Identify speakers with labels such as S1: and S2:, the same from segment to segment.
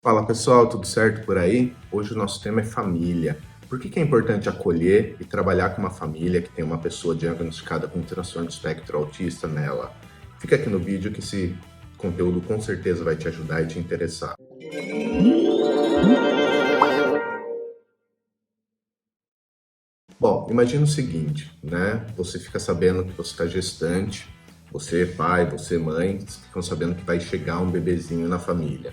S1: Fala pessoal, tudo certo por aí? Hoje o nosso tema é família. Por que é importante acolher e trabalhar com uma família que tem uma pessoa diagnosticada com transtorno do espectro autista nela? Fica aqui no vídeo que esse conteúdo com certeza vai te ajudar e te interessar. Bom, imagina o seguinte, né? Você fica sabendo que você está gestante, você pai, você mãe, ficam sabendo que vai chegar um bebezinho na família.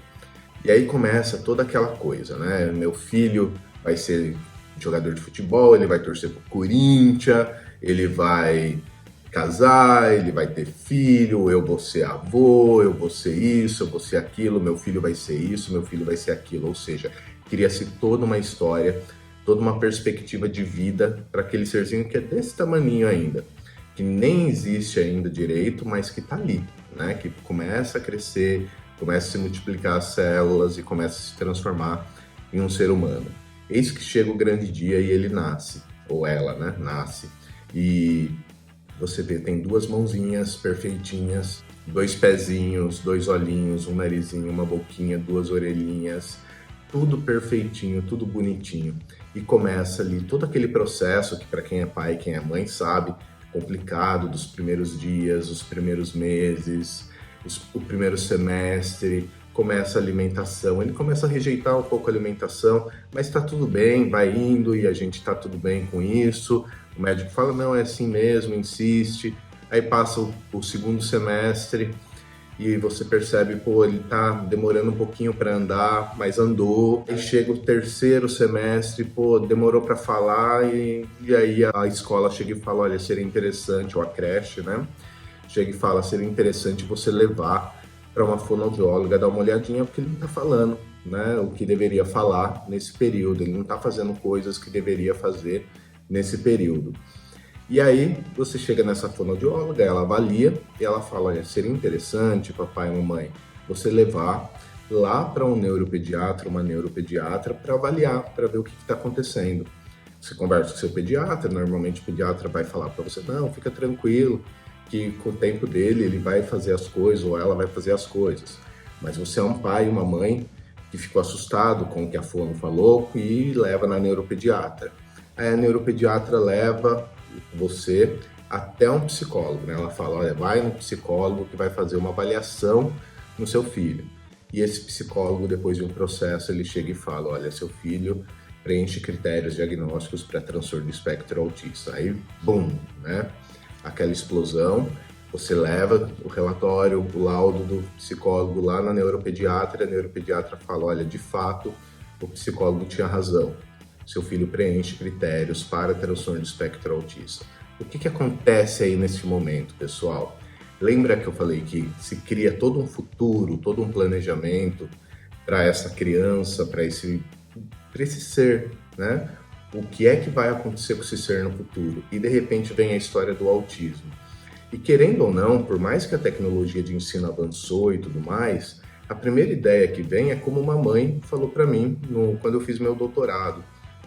S1: E aí começa toda aquela coisa, né? Meu filho vai ser jogador de futebol, ele vai torcer pro Corinthians, ele vai casar, ele vai ter filho, eu vou ser avô, eu vou ser isso, eu vou ser aquilo, meu filho vai ser isso, meu filho vai ser aquilo. Ou seja, cria-se toda uma história, toda uma perspectiva de vida para aquele serzinho que é desse tamaninho ainda, que nem existe ainda direito, mas que está ali, né? Que começa a crescer, começa a se multiplicar as células e começa a se transformar em um ser humano. Eis que chega o grande dia e ele nasce, ou ela, né? Nasce. E você vê, tem duas mãozinhas perfeitinhas, dois pezinhos, dois olhinhos, um narizinho, uma boquinha, duas orelhinhas, tudo perfeitinho, tudo bonitinho. E começa ali todo aquele processo que para quem é pai e quem é mãe sabe, complicado dos primeiros dias, os primeiros meses, o primeiro semestre, começa a alimentação, ele começa a rejeitar um pouco a alimentação, mas está tudo bem, vai indo e a gente está tudo bem com isso. O médico fala, não, é assim mesmo, insiste. Aí passa o segundo semestre e você percebe, pô, ele tá demorando um pouquinho para andar, mas andou. Aí chega o terceiro semestre, pô, demorou para falar e aí a escola chega e fala, olha, seria interessante, ou a creche, né? Chega e fala, seria interessante você levar para uma fonoaudióloga dar uma olhadinha, porque ele não está falando, né, o que deveria falar nesse período, ele não está fazendo coisas que deveria fazer nesse período. E aí você chega nessa fonoaudióloga, ela avalia e ela fala, olha, seria interessante, papai e mamãe, você levar lá para um neuropediatra, uma neuropediatra, para avaliar, para ver o que está acontecendo. Você conversa com o seu pediatra, normalmente o pediatra vai falar para você, não, fica tranquilo, que com o tempo dele ele vai fazer as coisas ou ela vai fazer as coisas. Mas você é um pai e uma mãe que ficou assustado com o que a fono falou e leva na neuropediatra. Aí a neuropediatra leva você até um psicólogo, né? Ela fala, olha, vai no psicólogo que vai fazer uma avaliação no seu filho. E esse psicólogo, depois de um processo, ele chega e fala, olha, seu filho preenche critérios diagnósticos para transtorno do espectro autista. Aí, bum, né? Aquela explosão, você leva o relatório, o laudo do psicólogo lá na neuropediatra, a neuropediatra fala, olha, de fato, o psicólogo tinha razão, seu filho preenche critérios para transtorno do espectro autista. O que acontece aí nesse momento, pessoal? Lembra que eu falei que se cria todo um futuro, todo um planejamento para essa criança, para esse ser, né? O que é que vai acontecer com esse ser no futuro? E de repente vem a história do autismo. E querendo ou não, por mais que a tecnologia de ensino avançou e tudo mais, a primeira ideia que vem é como uma mãe falou para mim quando eu fiz meu doutorado,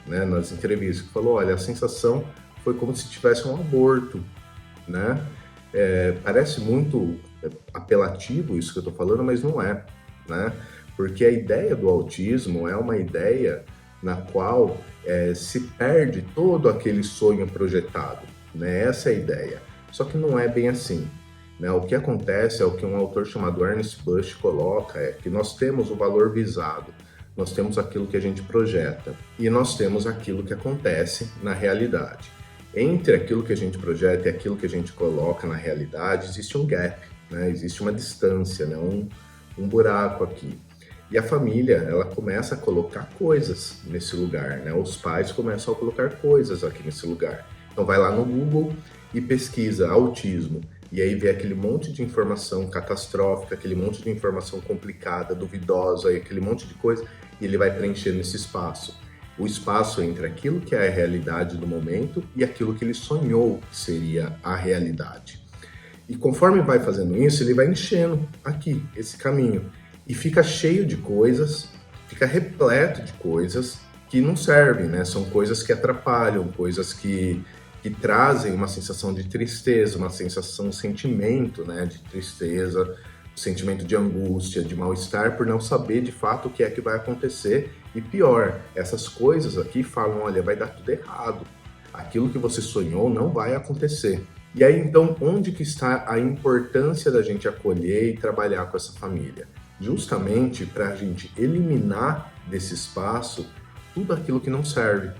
S1: né, nas entrevistas, que falou, olha, a sensação foi como se tivesse um aborto, né? Parece muito apelativo isso que eu estou falando, mas não é, né? Porque a ideia do autismo é uma ideia na qual se perde todo aquele sonho projetado, né? Essa é a ideia. Só que não é bem assim, né? O que acontece é o que um autor chamado Ernest Bush coloca, é que nós temos o valor visado, nós temos aquilo que a gente projeta e nós temos aquilo que acontece na realidade. Entre aquilo que a gente projeta e aquilo que a gente coloca na realidade, existe um gap, né? Existe uma distância, né? um buraco aqui. E a família, ela começa a colocar coisas nesse lugar, né? Os pais começam a colocar coisas aqui nesse lugar. Então vai lá no Google e pesquisa autismo. E aí vê aquele monte de informação catastrófica, aquele monte de informação complicada, duvidosa, e aquele monte de coisa, e ele vai preenchendo esse espaço. O espaço entre aquilo que é a realidade do momento e aquilo que ele sonhou que seria a realidade. E conforme vai fazendo isso, ele vai enchendo aqui, esse caminho. E fica cheio de coisas, fica repleto de coisas que não servem, né? São coisas que atrapalham, coisas que que trazem uma sensação de tristeza, uma sensação, um sentimento, né, de tristeza, sentimento de angústia, de mal-estar por não saber de fato o que é que vai acontecer. E pior, essas coisas aqui falam, olha, vai dar tudo errado. Aquilo que você sonhou não vai acontecer. E aí, então, onde que está a importância da gente acolher e trabalhar com essa família? Justamente para a gente eliminar desse espaço tudo aquilo que não serve.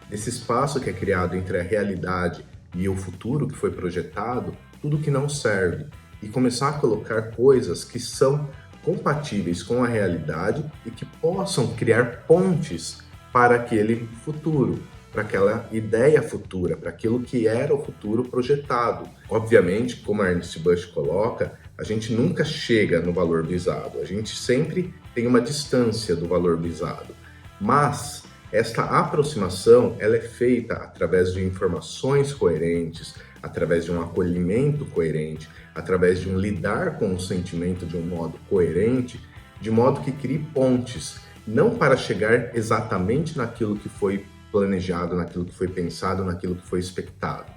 S1: Desse espaço que é criado entre a realidade e o futuro que foi projetado, tudo que não serve. E começar a colocar coisas que são compatíveis com a realidade e que possam criar pontes para aquele futuro, para aquela ideia futura, para aquilo que era o futuro projetado. Obviamente, como a Ernest Bush coloca, a gente nunca chega no valor visado, a gente sempre tem uma distância do valor visado. Mas esta aproximação ela é feita através de informações coerentes, através de um acolhimento coerente, através de um lidar com o sentimento de um modo coerente, de modo que crie pontes, não para chegar exatamente naquilo que foi planejado, naquilo que foi pensado, naquilo que foi expectado,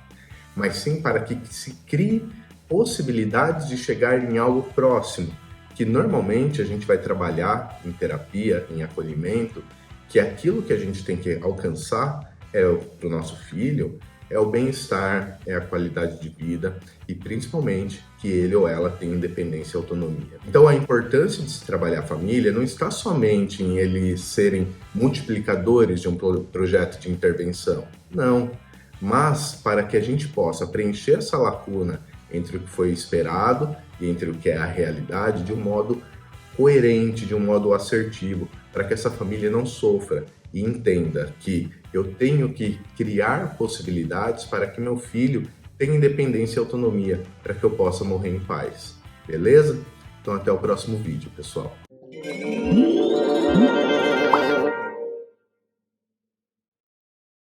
S1: mas sim para que se crie possibilidades de chegar em algo próximo, que normalmente a gente vai trabalhar em terapia, em acolhimento, que aquilo que a gente tem que alcançar para o nosso filho é o bem-estar, é a qualidade de vida e principalmente que ele ou ela tenha independência e autonomia. Então a importância de se trabalhar a família não está somente em eles serem multiplicadores de um projeto de intervenção, não, mas para que a gente possa preencher essa lacuna entre o que foi esperado e entre o que é a realidade de um modo coerente, de um modo assertivo, para que essa família não sofra e entenda que eu tenho que criar possibilidades para que meu filho tenha independência e autonomia, para que eu possa morrer em paz. Beleza? Então até o próximo vídeo, pessoal.